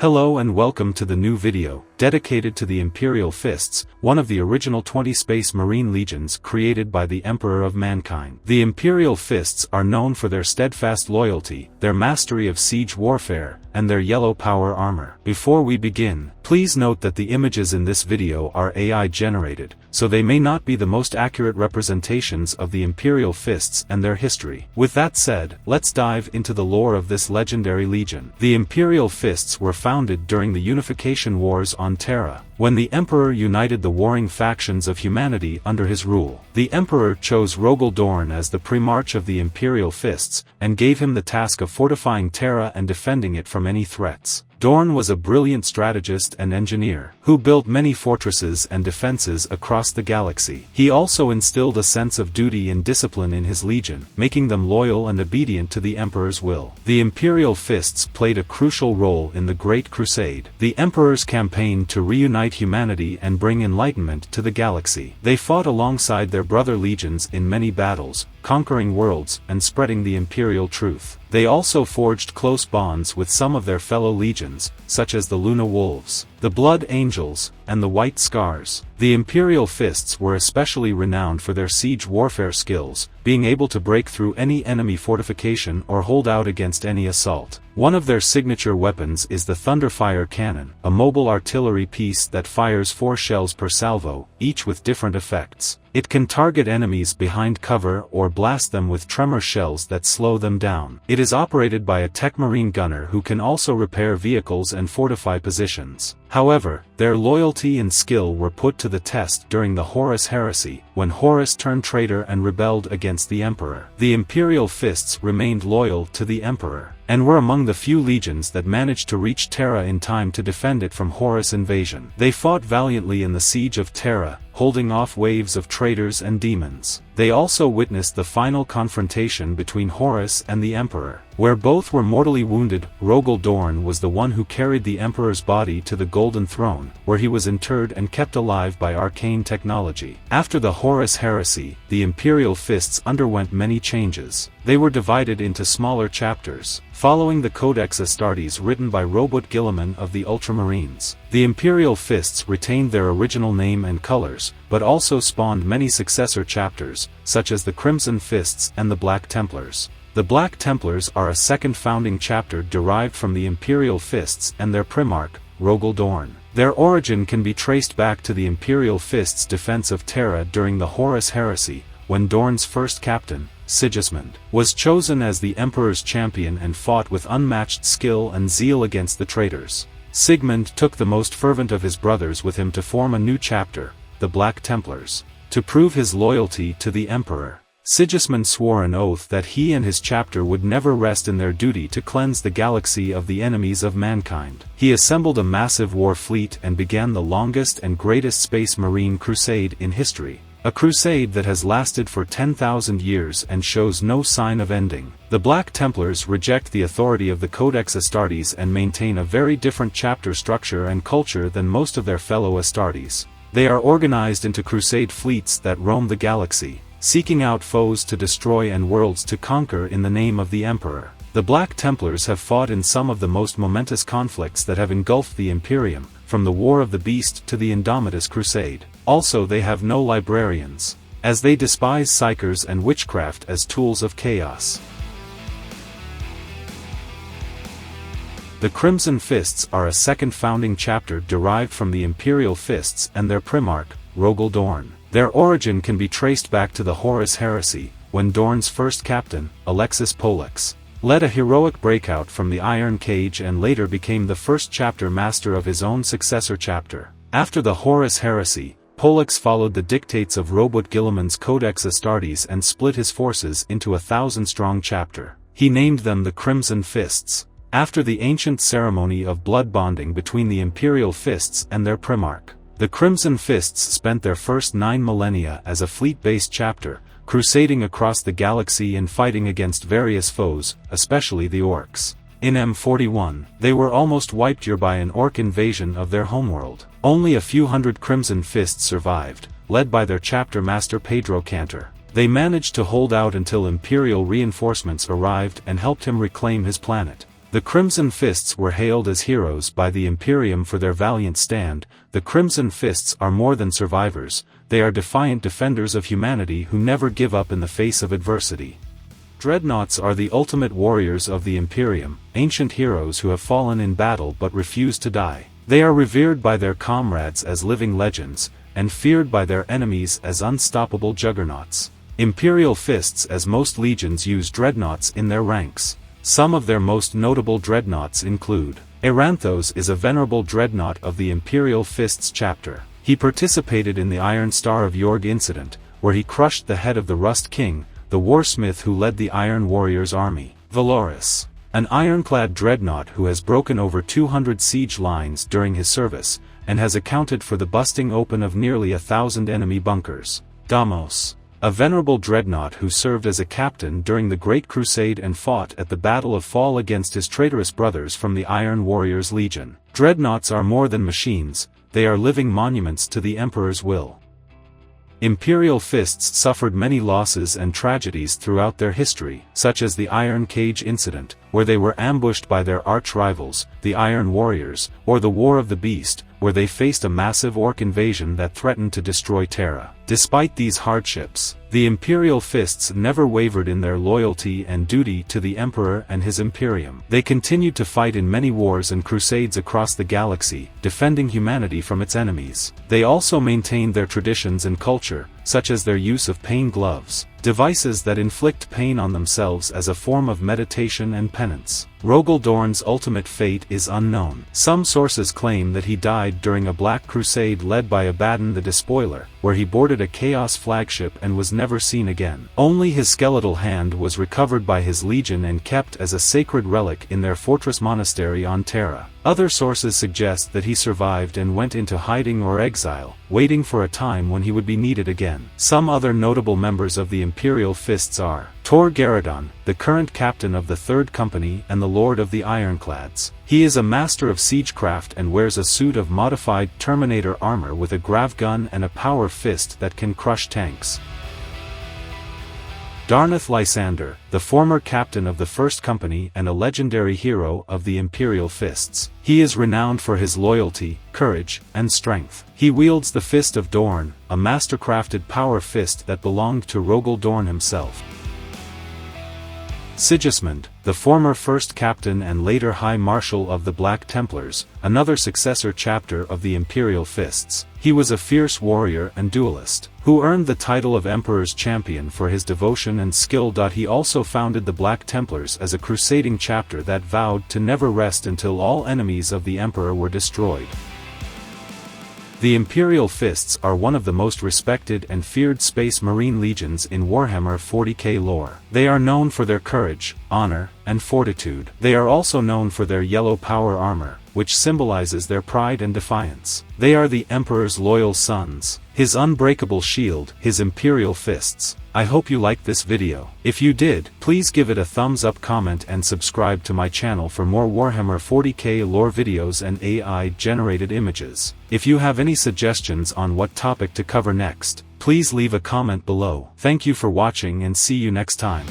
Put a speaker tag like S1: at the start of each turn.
S1: Hello and welcome to the new video, dedicated to the Imperial Fists, one of the original 20 Space Marine legions created by the Emperor of Mankind. The Imperial Fists are known for their steadfast loyalty, their mastery of siege warfare, and their yellow power armor. Before we begin, please note that the images in this video are AI generated, so they may not be the most accurate representations of the Imperial Fists and their history. With that said, let's dive into the lore of this legendary legion. The Imperial Fists were founded during the Unification Wars on Terra, when the Emperor united the warring factions of humanity under his rule. The Emperor chose Rogal Dorn as the Primarch of the Imperial Fists, and gave him the task of fortifying Terra and defending it from any threats. Dorn was a brilliant strategist and engineer, who built many fortresses and defenses across the galaxy. He also instilled a sense of duty and discipline in his legion, making them loyal and obedient to the Emperor's will. The Imperial Fists played a crucial role in the Great Crusade, the Emperor's campaign to reunite humanity and bring enlightenment to the galaxy. They fought alongside their brother legions in many battles, conquering worlds and spreading the imperial truth. They also forged close bonds with some of their fellow legions, such as the Luna Wolves, the Blood Angels, and the White Scars. The Imperial Fists were especially renowned for their siege warfare skills, being able to break through any enemy fortification or hold out against any assault. One of their signature weapons is the Thunderfire Cannon, a mobile artillery piece that fires 4 shells per salvo, each with different effects. It can target enemies behind cover or blast them with tremor shells that slow them down. It is operated by a tech marine gunner who can also repair vehicles and fortify positions. However, their loyalty and skill were put to the test during the Horus Heresy, when Horus turned traitor and rebelled against the Emperor. The Imperial Fists remained loyal to the Emperor, and were among the few legions that managed to reach Terra in time to defend it from Horus invasion. They fought valiantly in the siege of Terra, holding off waves of traitors and demons. They also witnessed the final confrontation between Horus and the Emperor, where both were mortally wounded. Rogal Dorn was the one who carried the Emperor's body to the Golden Throne, where he was interred and kept alive by arcane technology. After the Horus Heresy, the Imperial Fists underwent many changes. They were divided into smaller chapters, following the Codex Astartes written by Robert Guilliman of the Ultramarines. The Imperial Fists retained their original name and colors, but also spawned many successor chapters, such as the Crimson Fists and the Black Templars. The Black Templars are a second founding chapter derived from the Imperial Fists and their Primarch, Rogal Dorn. Their origin can be traced back to the Imperial Fists' defense of Terra during the Horus Heresy, when Dorn's first captain, Sigismund, was chosen as the Emperor's champion and fought with unmatched skill and zeal against the traitors. Sigmund took the most fervent of his brothers with him to form a new chapter, the Black Templars. To prove his loyalty to the Emperor, Sigismund swore an oath that he and his chapter would never rest in their duty to cleanse the galaxy of the enemies of mankind. He assembled a massive war fleet and began the longest and greatest space marine crusade in history. A crusade that has lasted for 10,000 years and shows no sign of ending. The Black Templars reject the authority of the Codex Astartes and maintain a very different chapter structure and culture than most of their fellow Astartes. They are organized into crusade fleets that roam the galaxy, seeking out foes to destroy and worlds to conquer in the name of the Emperor. The Black Templars have fought in some of the most momentous conflicts that have engulfed the Imperium, from the War of the Beast to the Indomitus Crusade. Also, they have no librarians, as they despise psychers and witchcraft as tools of chaos. The Crimson Fists are a second founding chapter derived from the Imperial Fists and their Primarch, Rogal Dorn. Their origin can be traced back to the Horus Heresy, when Dorn's first captain, Alexis Pollux, led a heroic breakout from the Iron Cage and later became the first chapter master of his own successor chapter. After the Horus Heresy, Pollux followed the dictates of Robert Guilliman's Codex Astartes and split his forces into a 1,000-strong chapter. He named them the Crimson Fists, after the ancient ceremony of blood bonding between the Imperial Fists and their Primarch. The Crimson Fists spent their first 9 millennia as a fleet-based chapter, crusading across the galaxy and fighting against various foes, especially the orcs. In M41, they were almost wiped out by an orc invasion of their homeworld. Only a few hundred Crimson Fists survived, led by their chapter master Pedro Cantor. They managed to hold out until Imperial reinforcements arrived and helped him reclaim his planet. The Crimson Fists were hailed as heroes by the Imperium for their valiant stand. The Crimson Fists are more than survivors, they are defiant defenders of humanity who never give up in the face of adversity. Dreadnoughts are the ultimate warriors of the Imperium, ancient heroes who have fallen in battle but refuse to die. They are revered by their comrades as living legends, and feared by their enemies as unstoppable juggernauts. Imperial Fists, as most legions, use dreadnoughts in their ranks. Some of their most notable dreadnoughts include: Eranthos is a venerable dreadnought of the Imperial Fists chapter. He participated in the Iron Star of York incident, where he crushed the head of the Rust King, the warsmith who led the Iron Warriors' army. Valoris, an ironclad dreadnought who has broken over 200 siege lines during his service, and has accounted for the busting open of nearly 1,000 enemy bunkers. Deimos, a venerable dreadnought who served as a captain during the Great Crusade and fought at the Battle of Fall against his traitorous brothers from the Iron Warriors' Legion. Dreadnoughts are more than machines, they are living monuments to the Emperor's will. Imperial Fists suffered many losses and tragedies throughout their history, such as the Iron Cage incident, where they were ambushed by their arch-rivals, the Iron Warriors, or the War of the Beast, where they faced a massive orc invasion that threatened to destroy Terra. Despite these hardships, the Imperial Fists never wavered in their loyalty and duty to the Emperor and his Imperium. They continued to fight in many wars and crusades across the galaxy, defending humanity from its enemies. They also maintained their traditions and culture, such as their use of pain gloves, devices that inflict pain on themselves as a form of meditation and penance. Rogal Dorn's ultimate fate is unknown. Some sources claim that he died during a Black Crusade led by Abaddon the Despoiler, where he boarded a Chaos flagship and was never seen again. Only his skeletal hand was recovered by his legion and kept as a sacred relic in their fortress-monastery on Terra. Other sources suggest that he survived and went into hiding or exile, waiting for a time when he would be needed again. Some other notable members of the Imperial Fists are Tor Garadon, the current captain of the 3rd Company and the Lord of the Ironclads. He is a master of siegecraft and wears a suit of modified Terminator armor with a grav gun and a power fist that can crush tanks. VIIthLegion, the former captain of the 1st Company and a legendary hero of the Imperial Fists. He is renowned for his loyalty, courage, and strength. He wields the Fist of Dorn, a mastercrafted power fist that belonged to Rogal Dorn himself. Sigismund, the former 1st Captain and later High Marshal of the Black Templars, another successor chapter of the Imperial Fists. He was a fierce warrior and duelist, who earned the title of Emperor's Champion for his devotion and skill. He also founded the Black Templars as a crusading chapter that vowed to never rest until all enemies of the Emperor were destroyed. The Imperial Fists are one of the most respected and feared Space Marine legions in Warhammer 40k lore. They are known for their courage, honor, and fortitude. They are also known for their yellow power armor, which symbolizes their pride and defiance. They are the Emperor's loyal sons, his unbreakable shield, his Imperial Fists. I hope you liked this video. If you did, please give it a thumbs up, comment and subscribe to my channel for more Warhammer 40k lore videos and AI-generated images. If you have any suggestions on what topic to cover next, please leave a comment below. Thank you for watching and see you next time.